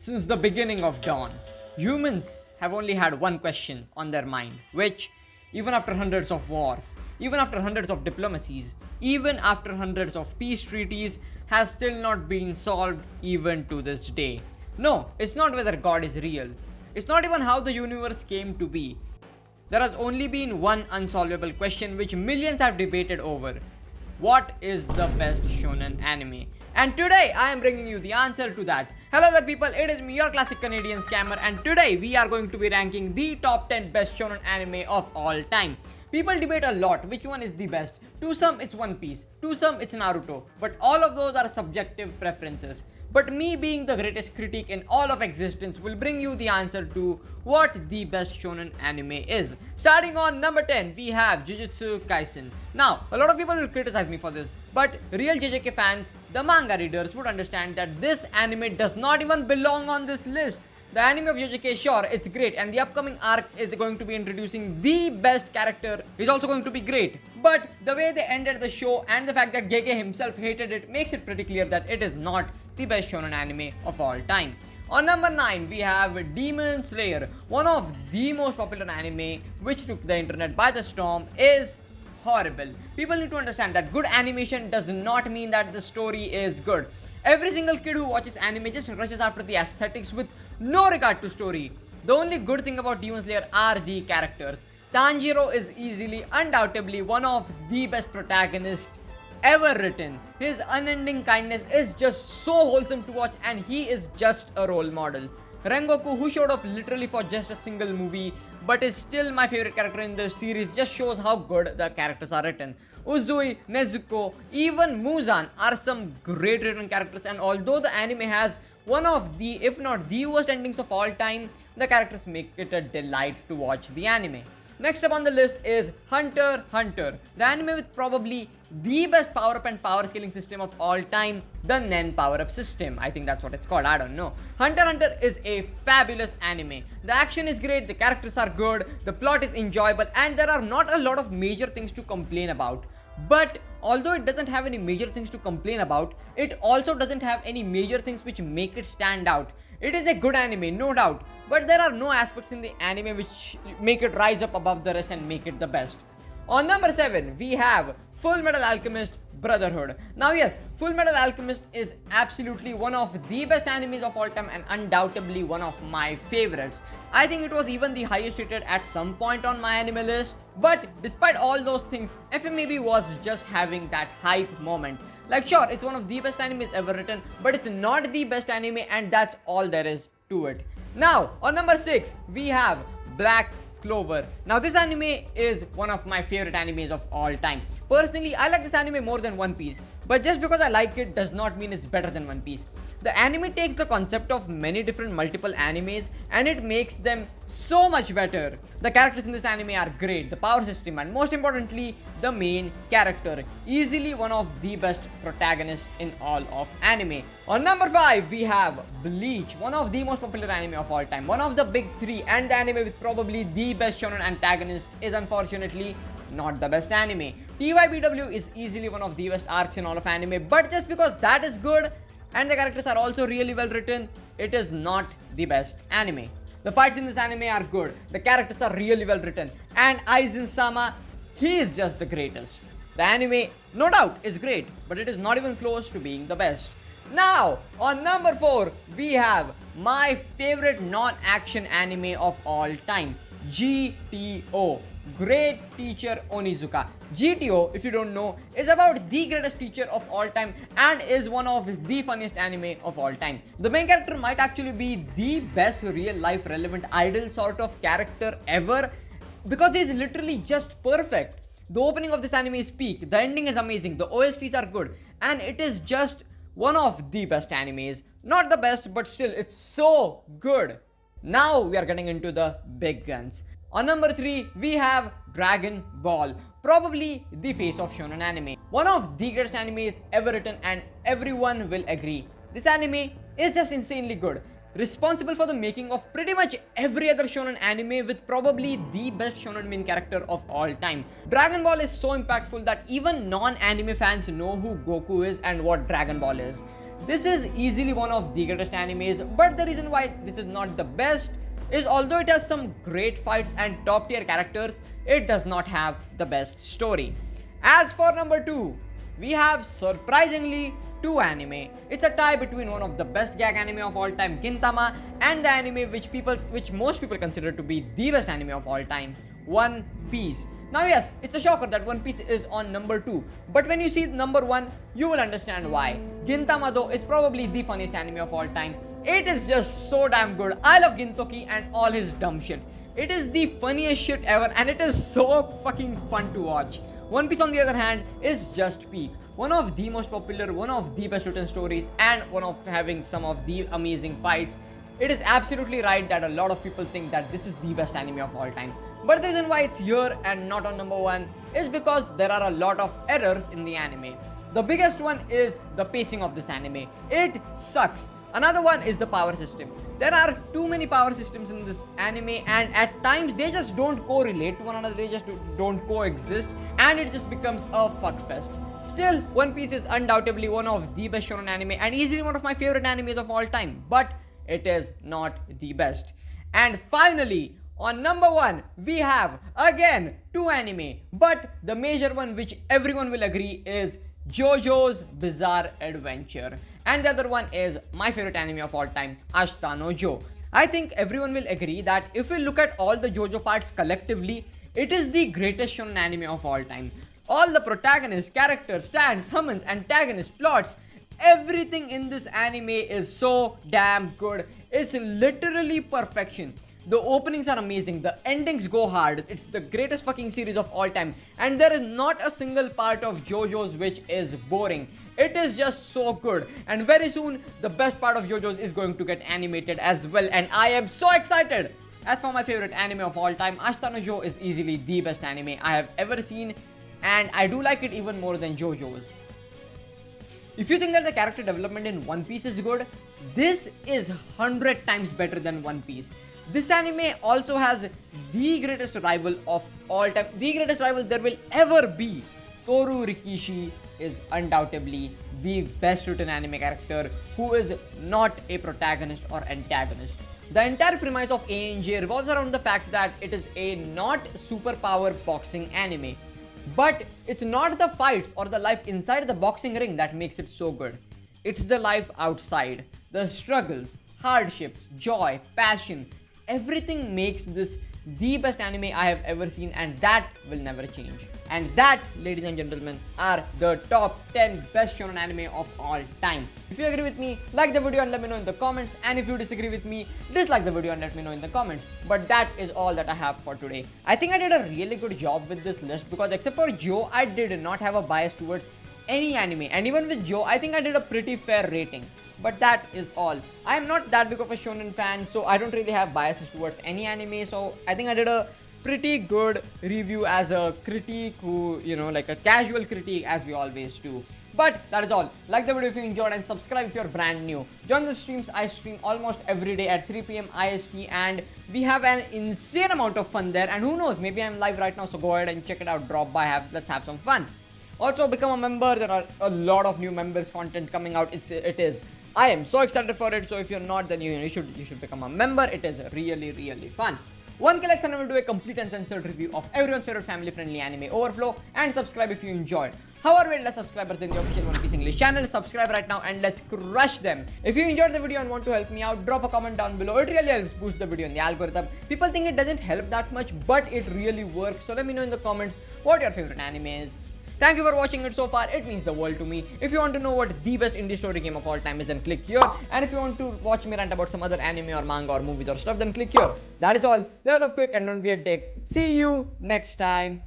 Since the beginning of dawn, humans have only had one question on their mind, which, even after hundreds of wars, even after hundreds of diplomacies, even after hundreds of peace treaties, has still not been solved even to this day. No, it's not whether God is real. It's not even how the universe came to be. There has only been one unsolvable question which millions have debated over. What is the best shonen anime? And today I am bringing you the answer to that. Hello there people, it is me, your classic Canadian scammer, and today we are going to be ranking the top 10 best shonen anime of all time. People debate a lot which one is the best. To some it's One Piece, to some it's Naruto, but all of those are subjective preferences. But me being the greatest critic in all of existence will bring you the answer to what the best shonen anime is. Starting on number 10, we have Jujutsu Kaisen. Now, a lot of people will criticize me for this, but real JJK fans, the manga readers, would understand that this anime does not even belong on this list. The anime of JJK, sure, it's great, and the upcoming arc is going to be introducing the best character, is also going to be great. But the way they ended the show and the fact that Gege himself hated it makes it pretty clear that it is not the best shonen anime of all time. On number 9, we have Demon Slayer, one of the most popular anime which took the internet by the storm, is horrible. People need to understand that good animation does not mean that the story is good. Every single kid who watches anime just rushes after the aesthetics with no regard to story. The only good thing about Demon Slayer are the characters. Tanjiro is easily, undoubtedly one of the best protagonists ever written. His unending kindness is just so wholesome to watch, and he is just a role model. Rengoku, who showed up literally for just a single movie but is still my favorite character in the series, just shows how good the characters are written. Uzui, Nezuko, even Muzan are some great written characters, and although the anime has one of the, if not the worst endings of all time, the characters make it a delight to watch the anime. Next up on the list is Hunter x Hunter, the anime with probably the best power up and power scaling system of all time, the Nen power up system. I think that's what it's called, I don't know. Hunter x Hunter is a fabulous anime. The action is great, the characters are good, the plot is enjoyable, and there are not a lot of major things to complain about. But although it doesn't have any major things to complain about, it also doesn't have any major things which make it stand out. It is a good anime, no doubt, but there are no aspects in the anime which make it rise up above the rest and make it the best. On number 7, we have Fullmetal Alchemist Brotherhood. Now yes, Fullmetal Alchemist is absolutely one of the best animes of all time and undoubtedly one of my favorites. I think it was even the highest rated at some point on my anime list. But despite all those things, FMAB was just having that hype moment. Like sure, it's one of the best animes ever written, but it's not the best anime, and that's all there is to it. Now, on number 6, we have Black Clover. Now this anime is one of my favorite animes of all time. Personally, I like this anime more than One Piece, but just because I like it does not mean it's better than One Piece. The anime takes the concept of many different multiple animes and it makes them so much better. The characters in this anime are great, the power system, and most importantly, the main character. Easily one of the best protagonists in all of anime. On number 5, we have Bleach, one of the most popular anime of all time. One of the big three, and the anime with probably the best shonen antagonist is unfortunately not the best anime. TYBW is easily one of the best arcs in all of anime, but just because that is good and the characters are also really well written, it is not the best anime. The fights in this anime are good, the characters are really well written, and Aizen-sama, he is just the greatest. The anime, no doubt, is great, but it is not even close to being the best. Now, on number 4, we have my favorite non-action anime of all time, GTO. Great Teacher Onizuka. GTO, if you don't know, is about the greatest teacher of all time and is one of the funniest anime of all time. The main character might actually be the best real life relevant idol sort of character ever because he is literally just perfect. The opening of this anime is peak, the ending is amazing, the OSTs are good, and it is just one of the best animes. Not the best, but still it's so good. Now we are getting into the big guns. On number 3, we have Dragon Ball, probably the face of shonen anime. One of the greatest animes ever written, and everyone will agree. This anime is just insanely good. Responsible for the making of pretty much every other shonen anime with probably the best shonen main character of all time. Dragon Ball is so impactful that even non-anime fans know who Goku is and what Dragon Ball is. This is easily one of the greatest animes, but the reason why this is not the best is although it has some great fights and top tier characters, it does not have the best story. As for number 2, we have surprisingly two anime. It's a tie between one of the best gag anime of all time, Gintama, and the anime which most people consider to be the best anime of all time, One Piece. Now yes, it's a shocker that One Piece is on number 2, but when you see number 1, you will understand why. Gintama though is probably the funniest anime of all time. It is just so damn good. I love Gintoki and all his dumb shit. It is the funniest shit ever and it is so fucking fun to watch. One Piece on the other hand is just peak. One of the most popular, one of the best written stories, and one of having some of the amazing fights. It is absolutely right that a lot of people think that this is the best anime of all time. But the reason why it's here and not on number 1 is because there are a lot of errors in the anime. The biggest one is the pacing of this anime. It sucks. Another one is the power system. There are too many power systems in this anime and at times they just don't correlate to one another, they just don't coexist and it just becomes a fuckfest. Still, One Piece is undoubtedly one of the best shonen anime and easily one of my favorite animes of all time, but it is not the best. And finally, on number 1, we have again two anime, but the major one which everyone will agree is JoJo's Bizarre Adventure, and the other one is my favorite anime of all time, Ashita no Joe. I think everyone will agree that if we look at all the JoJo parts collectively, it is the greatest shonen anime of all time. All the protagonists, characters, stands, summons, antagonists, plots, everything in this anime is so damn good. It's literally perfection. The openings are amazing, the endings go hard, it's the greatest fucking series of all time, and there is not a single part of JoJo's which is boring. It is just so good, and very soon the best part of JoJo's is going to get animated as well, and I am so excited. As for my favorite anime of all time, Ashita no Joe is easily the best anime I have ever seen, and I do like it even more than JoJo's. If you think that the character development in One Piece is good, this is 100 times better than One Piece. This anime also has the greatest rival of all time, the greatest rival there will ever be. Toru Rikishi is undoubtedly the best written anime character who is not a protagonist or antagonist. The entire premise of ANJ revolves around the fact that it is a not superpower boxing anime. But it's not the fights or the life inside the boxing ring that makes it so good. It's the life outside, the struggles, hardships, joy, passion. Everything makes this the best anime I have ever seen, and that will never change. And that, ladies and gentlemen, are the top 10 best shonen anime of all time. If you agree with me, like the video and let me know in the comments, and if you disagree with me, dislike the video and let me know in the comments. But that is all that I have for today. I think I did a really good job with this list because except for Joe, I did not have a bias towards any anime, and even with Joe, I think I did a pretty fair rating. But that is all. I am not that big of a shonen fan, so I don't really have biases towards any anime, so I think I did a pretty good review as a critique who, like a casual critique as we always do. But that is all. Like the video if you enjoyed and subscribe if you're brand new. Join the streams. I stream almost every day at 3 PM IST and we have an insane amount of fun there, and who knows, maybe I'm live right now, so go ahead and check it out, drop by, let's have some fun. Also become a member. There are a lot of new members content coming out. I am so excited for it, so if you're not, then you should become a member. It is really fun. One collection will do a complete and censored review of everyone's favorite family-friendly anime Overflow, and subscribe if you enjoyed. However, we had less subscribers than the official One Piece English channel. Subscribe right now and let's crush them. If you enjoyed the video and want to help me out, drop a comment down below. It really helps boost the video in the algorithm. People think it doesn't help that much, but it really works. So let me know in the comments what your favorite anime is. Thank you for watching it so far, it means the world to me. If you want to know what the best indie story game of all time is, then click here. And if you want to watch me rant about some other anime or manga or movies or stuff, then click here. That is all. Develop quick and don't be a dick. See you next time.